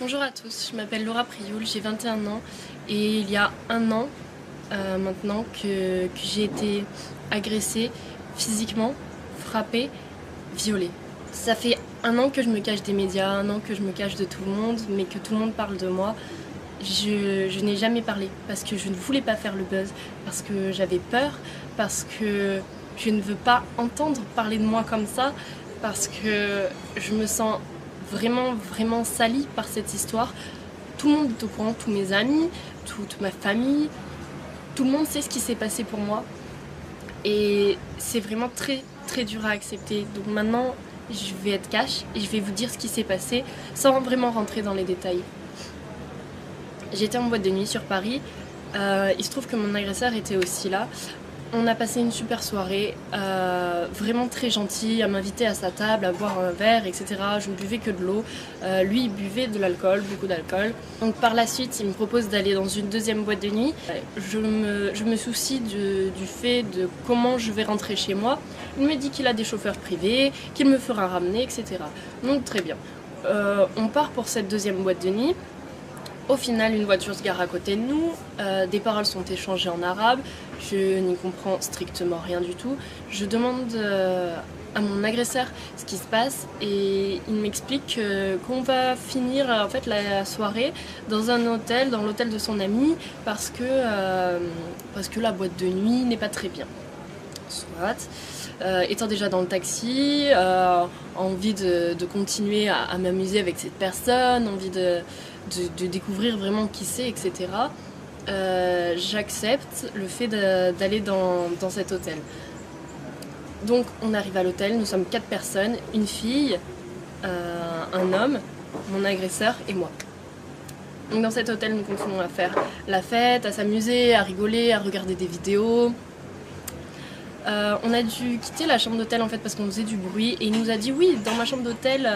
Bonjour à tous, je m'appelle Laura Prioul, j'ai 21 ans et il y a un an maintenant que j'ai été agressée physiquement, frappée, violée. Ça fait un an que je me cache des médias, un an que je me cache de tout le monde, mais que tout le monde parle de moi. Je n'ai jamais parlé parce que je ne voulais pas faire le buzz, parce que j'avais peur, parce que je ne veux pas entendre parler de moi comme ça, parce que je me sens vraiment salie par cette histoire. Tout le monde est au courant, tous mes amis, toute ma famille, tout le monde sait ce qui s'est passé pour moi. Et c'est vraiment très dur à accepter. Donc maintenant, je vais être cash et je vais vous dire ce qui s'est passé sans vraiment rentrer dans les détails. J'étais en boîte de nuit sur Paris. Il se trouve que mon agresseur était aussi là. On a passé une super soirée, vraiment très gentil, à m'inviter à sa table, à boire un verre, etc. Je ne buvais que de l'eau. Lui, il buvait de l'alcool, beaucoup d'alcool. Donc par la suite, il me propose d'aller dans une deuxième boîte de nuit. Je me soucie du fait de comment je vais rentrer chez moi. Il me dit qu'il a des chauffeurs privés, qu'il me fera ramener, etc. Donc très bien. On part pour cette deuxième boîte de nuit. Au final, une voiture se gare à côté de nous, des paroles sont échangées en arabe, je n'y comprends strictement rien du tout. Je demande à mon agresseur ce qui se passe et il m'explique qu'on va finir en fait la soirée dans un hôtel, dans l'hôtel de son ami, parce que la boîte de nuit n'est pas très bien. Soit. Étant déjà dans le taxi, envie de continuer à m'amuser avec cette personne, envie de découvrir vraiment qui c'est, etc. J'accepte le fait d'aller dans cet hôtel. Donc on arrive à l'hôtel, nous sommes 4 personnes, une fille, un homme, mon agresseur et moi. Donc dans cet hôtel, nous continuons à faire la fête, à s'amuser, à rigoler, à regarder des vidéos. On a dû quitter la chambre d'hôtel en fait parce qu'on faisait du bruit et il nous a dit oui, dans ma chambre d'hôtel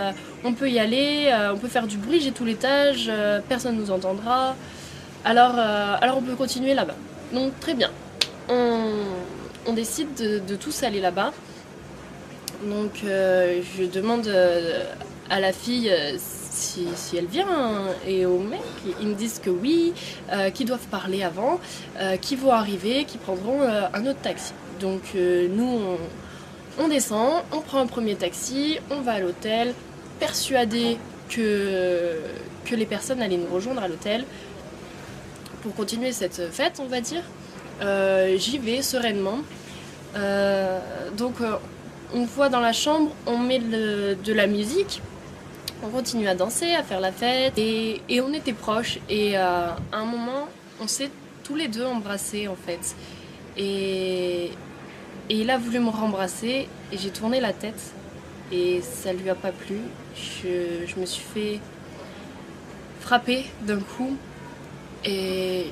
on peut y aller, on peut faire du bruit, j'ai tout l'étage, personne nous entendra, alors on peut continuer là-bas. Donc très bien, on décide de tous aller là-bas. Donc je demande à la fille si elle vient et au mec, ils me disent que oui, qu'ils doivent parler avant, qu'ils vont arriver, qu'ils prendront un autre taxi. Donc nous on descend, on prend un premier taxi, on va à l'hôtel, persuadés que les personnes allaient nous rejoindre à l'hôtel pour continuer cette fête, on va dire. J'y vais sereinement. Donc une fois dans la chambre, on met de la musique. On continue à danser, à faire la fête et on était proches et à un moment on s'est tous les deux embrassés en fait et il a voulu me rembrasser et j'ai tourné la tête et ça lui a pas plu. Je me suis fait frapper d'un coup et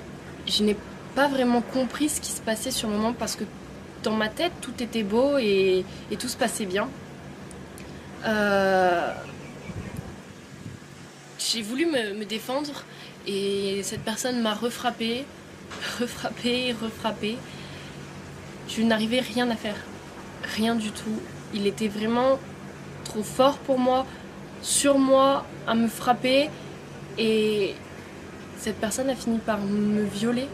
je n'ai pas vraiment compris ce qui se passait sur le moment parce que dans ma tête tout était beau et tout se passait bien. J'ai voulu me défendre et cette personne m'a refrappée. Je n'arrivais rien à faire, rien du tout. Il était vraiment trop fort pour moi, sur moi, à me frapper et cette personne a fini par me violer.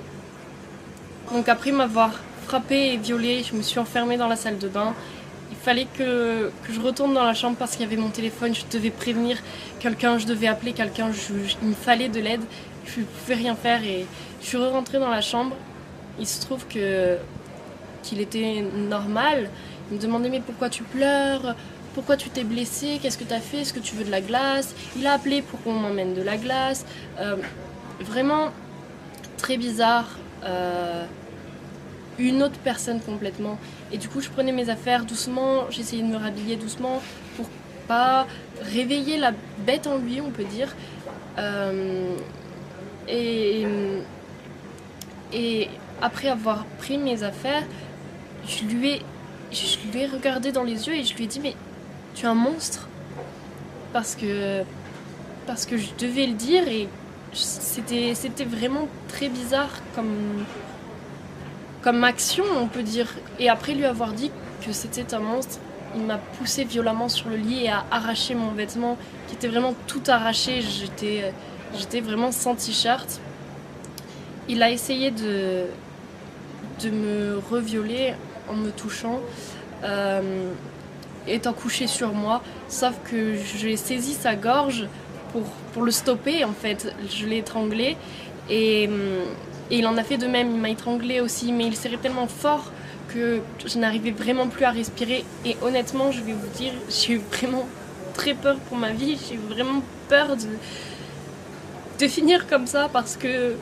Donc après m'avoir frappée et violée, je me suis enfermée dans la salle de bain. Il fallait que je retourne dans la chambre parce qu'il y avait mon téléphone, je devais prévenir quelqu'un, je devais appeler quelqu'un, il me fallait de l'aide, je ne pouvais rien faire et je suis rentrée dans la chambre. Il se trouve qu'il était normal, il me demandait mais pourquoi tu pleures, pourquoi tu t'es blessée, qu'est-ce que tu as fait, est-ce que tu veux de la glace? Il a appelé pour qu'on m'emmène de la glace, vraiment très bizarre. Une autre personne complètement et du coup je prenais mes affaires doucement, j'essayais de me rhabiller doucement pour pas réveiller la bête en lui on peut dire et après avoir pris mes affaires je lui ai regardé dans les yeux et je lui ai dit mais tu es un monstre parce que je devais le dire et c'était vraiment très bizarre comme comme action, on peut dire. Et après lui avoir dit que c'était un monstre, il m'a poussé violemment sur le lit et a arraché mon vêtement, qui était vraiment tout arraché. J'étais vraiment sans t-shirt. Il a essayé de me revioler en me touchant, étant couché sur moi, sauf que j'ai saisi sa gorge pour le stopper en fait. Je l'ai étranglé et il en a fait de même, il m'a étranglé aussi, mais il serrait tellement fort que je n'arrivais vraiment plus à respirer. Et honnêtement, je vais vous dire, j'ai eu vraiment très peur pour ma vie, j'ai eu vraiment peur de finir comme ça parce que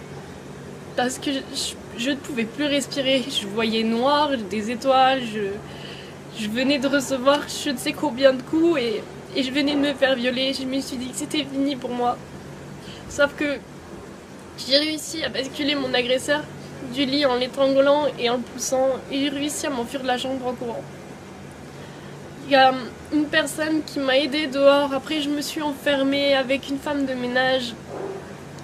je ne pouvais plus respirer. Je voyais noir, des étoiles, je venais de recevoir je ne sais combien de coups et je venais de me faire violer. Je me suis dit que c'était fini pour moi. Sauf que j'ai réussi à basculer mon agresseur du lit en l'étranglant et en le poussant, et j'ai réussi à m'enfuir de la chambre en courant. Il y a une personne qui m'a aidée dehors. Après, je me suis enfermée avec une femme de ménage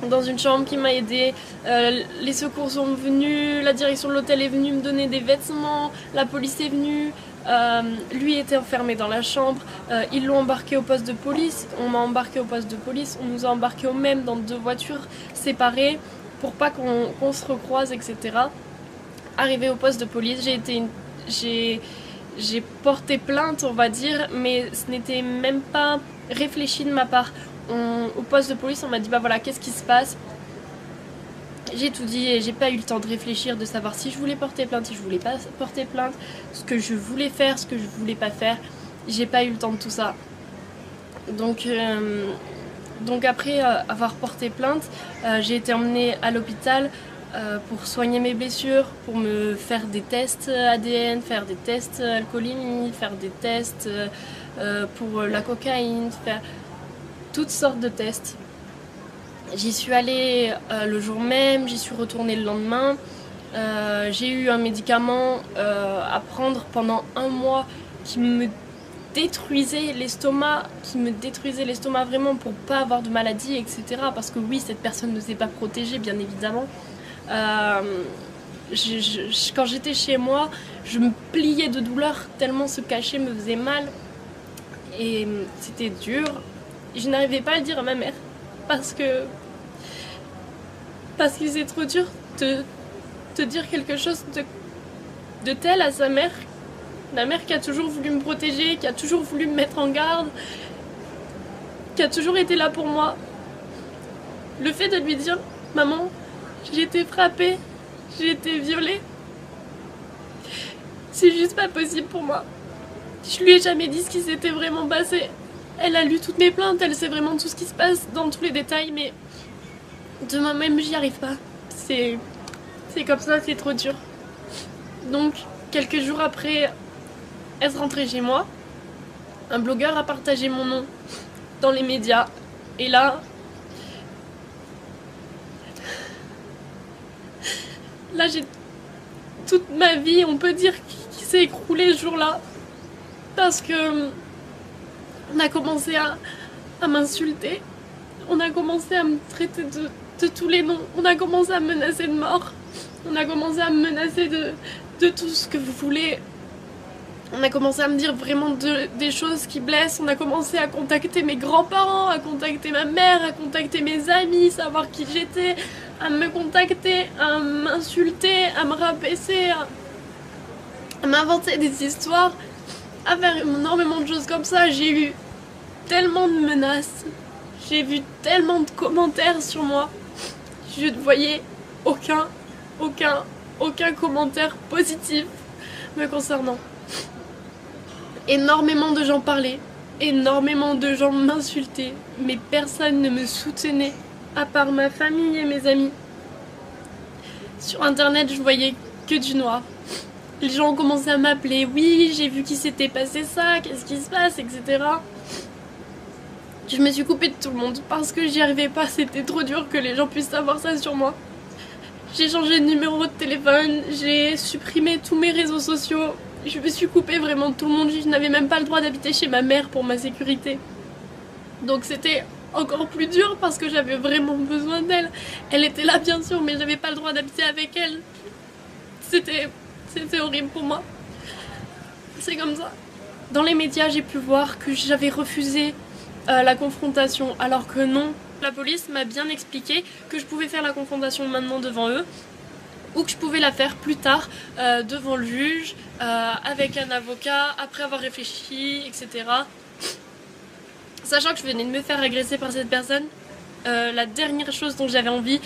dans une chambre qui m'a aidée. Les secours sont venus, la direction de l'hôtel est venue me donner des vêtements, la police est venue. Lui était enfermé dans la chambre, ils l'ont embarqué au poste de police, on m'a embarqué au poste de police, on nous a embarqués au même dans 2 voitures séparées pour pas qu'on se recroise, etc. Arrivé au poste de police, j'ai porté plainte, on va dire, mais ce n'était même pas réfléchi de ma part. Au poste de police, on m'a dit bah voilà, qu'est-ce qui se passe? J'ai tout dit et j'ai pas eu le temps de réfléchir, de savoir si je voulais porter plainte, si je voulais pas porter plainte, ce que je voulais faire, ce que je voulais pas faire. J'ai pas eu le temps de tout ça. Donc après avoir porté plainte, j'ai été emmenée à l'hôpital pour soigner mes blessures, pour me faire des tests ADN, faire des tests alcoolémie, faire des tests pour la cocaïne, faire toutes sortes de tests. J'y suis allée le jour même, j'y suis retournée le lendemain. J'ai eu un médicament à prendre pendant 1 mois qui me détruisait l'estomac, vraiment pour pas avoir de maladie, etc. Parce que oui, cette personne ne s'est pas protégée, bien évidemment. Quand j'étais chez moi, je me pliais de douleur tellement ce cachet me faisait mal. Et c'était dur. Je n'arrivais pas à le dire à ma mère parce que c'est trop dur de dire quelque chose de tel à sa mère. La mère qui a toujours voulu me protéger, qui a toujours voulu me mettre en garde, qui a toujours été là pour moi. Le fait de lui dire « Maman, j'ai été frappée, j'ai été violée », c'est juste pas possible pour moi. Je lui ai jamais dit ce qui s'était vraiment passé. Elle a lu toutes mes plaintes, elle sait vraiment tout ce qui se passe dans tous les détails, mais de moi-même, j'y arrive pas. C'est comme ça, c'est trop dur. Donc, quelques jours après être rentrée chez moi, un blogueur a partagé mon nom dans les médias. Et là, j'ai toute ma vie, on peut dire, qui s'est écroulée ce jour-là. Parce que on a commencé à m'insulter. On a commencé à me traiter de tous les noms. On a commencé à me menacer de mort. On a commencé à me menacer de tout ce que vous voulez. On a commencé à me dire vraiment des choses qui blessent. On a commencé à contacter mes grands-parents, à contacter ma mère, à contacter mes amis, savoir qui j'étais, à me contacter, à m'insulter, à me rabaisser, à m'inventer des histoires, à faire énormément de choses comme ça. J'ai eu tellement de menaces. J'ai vu tellement de commentaires sur moi. Je ne voyais aucun commentaire positif me concernant. Énormément de gens parlaient, énormément de gens m'insultaient, mais personne ne me soutenait, à part ma famille et mes amis. Sur internet, je voyais que du noir. Les gens ont commencé à m'appeler, oui, j'ai vu qu'il s'était passé ça, qu'est-ce qui se passe, etc. Je me suis coupée de tout le monde parce que j'y arrivais pas, c'était trop dur que les gens puissent savoir ça sur moi. J'ai changé de numéro de téléphone, j'ai supprimé tous mes réseaux sociaux. Je me suis coupée vraiment de tout le monde, je n'avais même pas le droit d'habiter chez ma mère pour ma sécurité. Donc c'était encore plus dur parce que j'avais vraiment besoin d'elle. Elle était là bien sûr, mais j'avais pas le droit d'habiter avec elle. C'était horrible pour moi. C'est comme ça. Dans les médias, j'ai pu voir que j'avais refusé la confrontation, alors que non. La police m'a bien expliqué que je pouvais faire la confrontation maintenant devant eux, ou que je pouvais la faire plus tard devant le juge, avec un avocat, après avoir réfléchi, etc. Sachant que je venais de me faire agresser par cette personne, la dernière chose dont j'avais envie,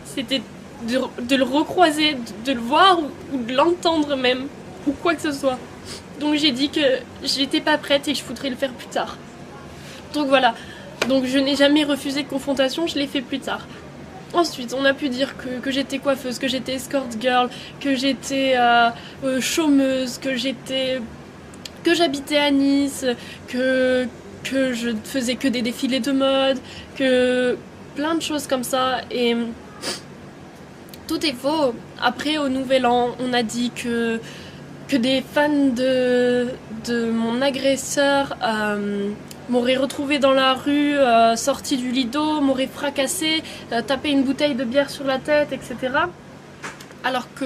c'était de le recroiser, de le voir ou de l'entendre même, ou quoi que ce soit. Donc j'ai dit que j'étais pas prête et que je voudrais le faire plus tard. Donc voilà, donc je n'ai jamais refusé de confrontation, je l'ai fait plus tard. Ensuite, on a pu dire que j'étais coiffeuse, que j'étais escort girl, que j'étais chômeuse, que j'habitais à Nice, que je ne faisais que des défilés de mode, que plein de choses comme ça. Et tout est faux. Après, au Nouvel An, on a dit que des fans de mon agresseur m'auraient retrouvé dans la rue, sorti du lido, m'auraient fracassé, tapé une bouteille de bière sur la tête, etc. Alors que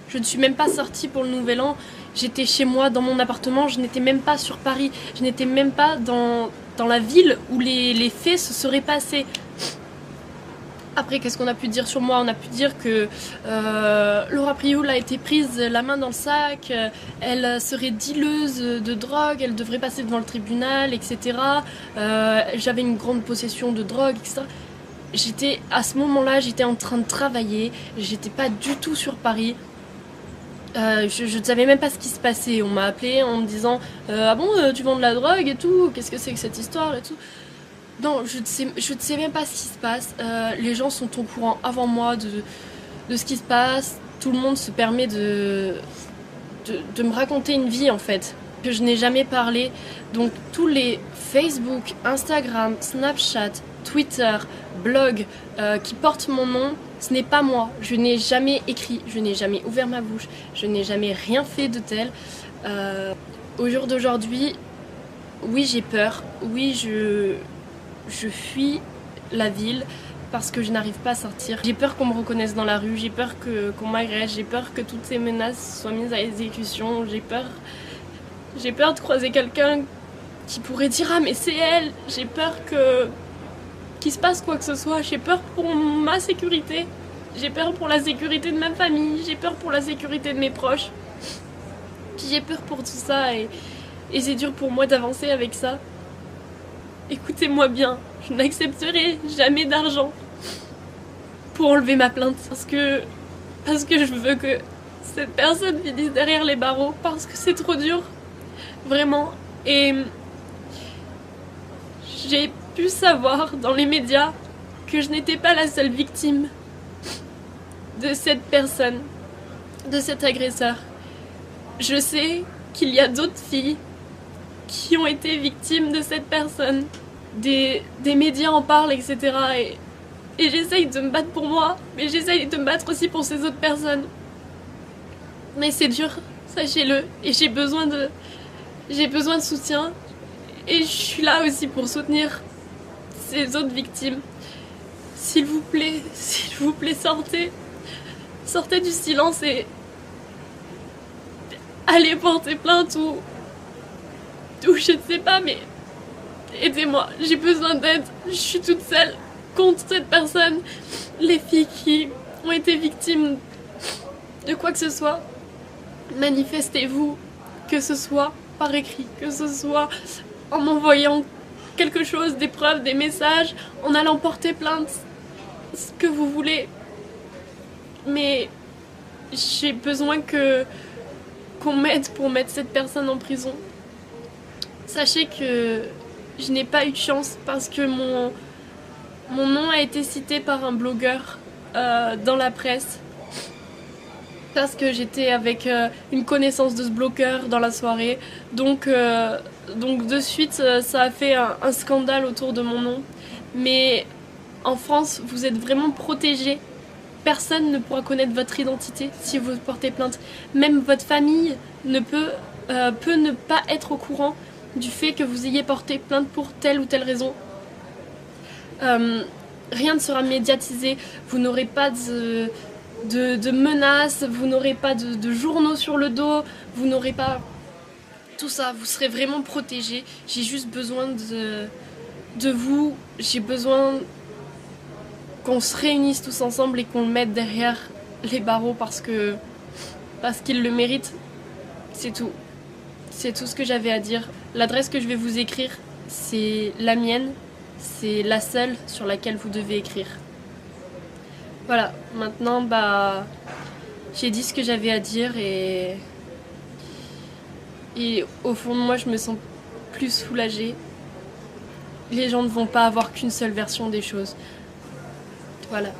je ne suis même pas sortie pour le Nouvel An. J'étais chez moi, dans mon appartement, je n'étais même pas sur Paris, je n'étais même pas dans la ville où les faits se seraient passés. Après, qu'est-ce qu'on a pu dire sur moi? On a pu dire que Laura Prioul a été prise la main dans le sac, elle serait dealeuse de drogue, elle devrait passer devant le tribunal, etc. J'avais une grande possession de drogue, etc. À ce moment-là, j'étais en train de travailler, j'étais pas du tout sur Paris. Je ne savais même pas ce qui se passait. On m'a appelé en me disant ah bon, tu vends de la drogue et tout, qu'est-ce que c'est que cette histoire et tout. Non, je ne sais même pas ce qui se passe. Les gens sont au courant avant moi de ce qui se passe. Tout le monde se permet de me raconter une vie en fait que je n'ai jamais parlé. Donc tous les Facebook, Instagram, Snapchat, Twitter, blog qui portent mon nom, ce n'est pas moi. Je n'ai jamais écrit, je n'ai jamais ouvert ma bouche, je n'ai jamais rien fait de tel. Au jour d'aujourd'hui, oui j'ai peur, oui je fuis la ville parce que je n'arrive pas à sortir. J'ai peur qu'on me reconnaisse dans la rue, j'ai peur qu'on m'agresse, j'ai peur que toutes ces menaces soient mises à exécution, j'ai peur de croiser quelqu'un qui pourrait dire ah mais c'est elle, j'ai peur qu'il se passe quoi que ce soit, j'ai peur pour ma sécurité, j'ai peur pour la sécurité de ma famille, j'ai peur pour la sécurité de mes proches, j'ai peur pour tout ça et c'est dur pour moi d'avancer avec ça. Écoutez-moi bien, je n'accepterai jamais d'argent pour enlever ma plainte parce que je veux que cette personne finisse derrière les barreaux parce que c'est trop dur, vraiment. Et j'ai pu savoir dans les médias que je n'étais pas la seule victime de cette personne, de cet agresseur. Je sais qu'il y a d'autres filles qui ont été victimes de cette personne. Des médias en parlent, etc. Et j'essaye de me battre pour moi, mais j'essaye de me battre aussi pour ces autres personnes. Mais c'est dur, sachez-le, et j'ai besoin de soutien. Et je suis là aussi pour soutenir ces autres victimes. S'il vous plaît, sortez du silence et allez porter plainte ou je ne sais pas, mais aidez-moi, j'ai besoin d'aide, je suis toute seule contre cette personne. Les filles qui ont été victimes de quoi que ce soit, manifestez-vous, que ce soit par écrit, que ce soit en envoyant quelque chose, des preuves, des messages, en allant porter plainte, ce que vous voulez. Mais j'ai besoin qu'on m'aide pour mettre cette personne en prison. Sachez que je n'ai pas eu de chance parce que mon nom a été cité par un blogueur dans la presse. Parce que j'étais avec une connaissance de ce blogueur dans la soirée. Donc de suite, ça a fait un scandale autour de mon nom. Mais en France, vous êtes vraiment protégés. Personne ne pourra connaître votre identité si vous portez plainte. Même votre famille peut ne pas être au courant du fait que vous ayez porté plainte pour telle ou telle raison. Rien ne sera médiatisé, vous n'aurez pas de menaces, vous n'aurez pas de journaux sur le dos, vous n'aurez pas tout ça, vous serez vraiment protégés. J'ai juste besoin de vous, j'ai besoin qu'on se réunisse tous ensemble et qu'on le mette derrière les barreaux parce qu'ils le méritent. C'est tout. C'est tout ce que j'avais à dire. L'adresse que je vais vous écrire, c'est la mienne. C'est la seule sur laquelle vous devez écrire. Voilà, maintenant, j'ai dit ce que j'avais à dire et au fond de moi, je me sens plus soulagée. Les gens ne vont pas avoir qu'une seule version des choses. Voilà.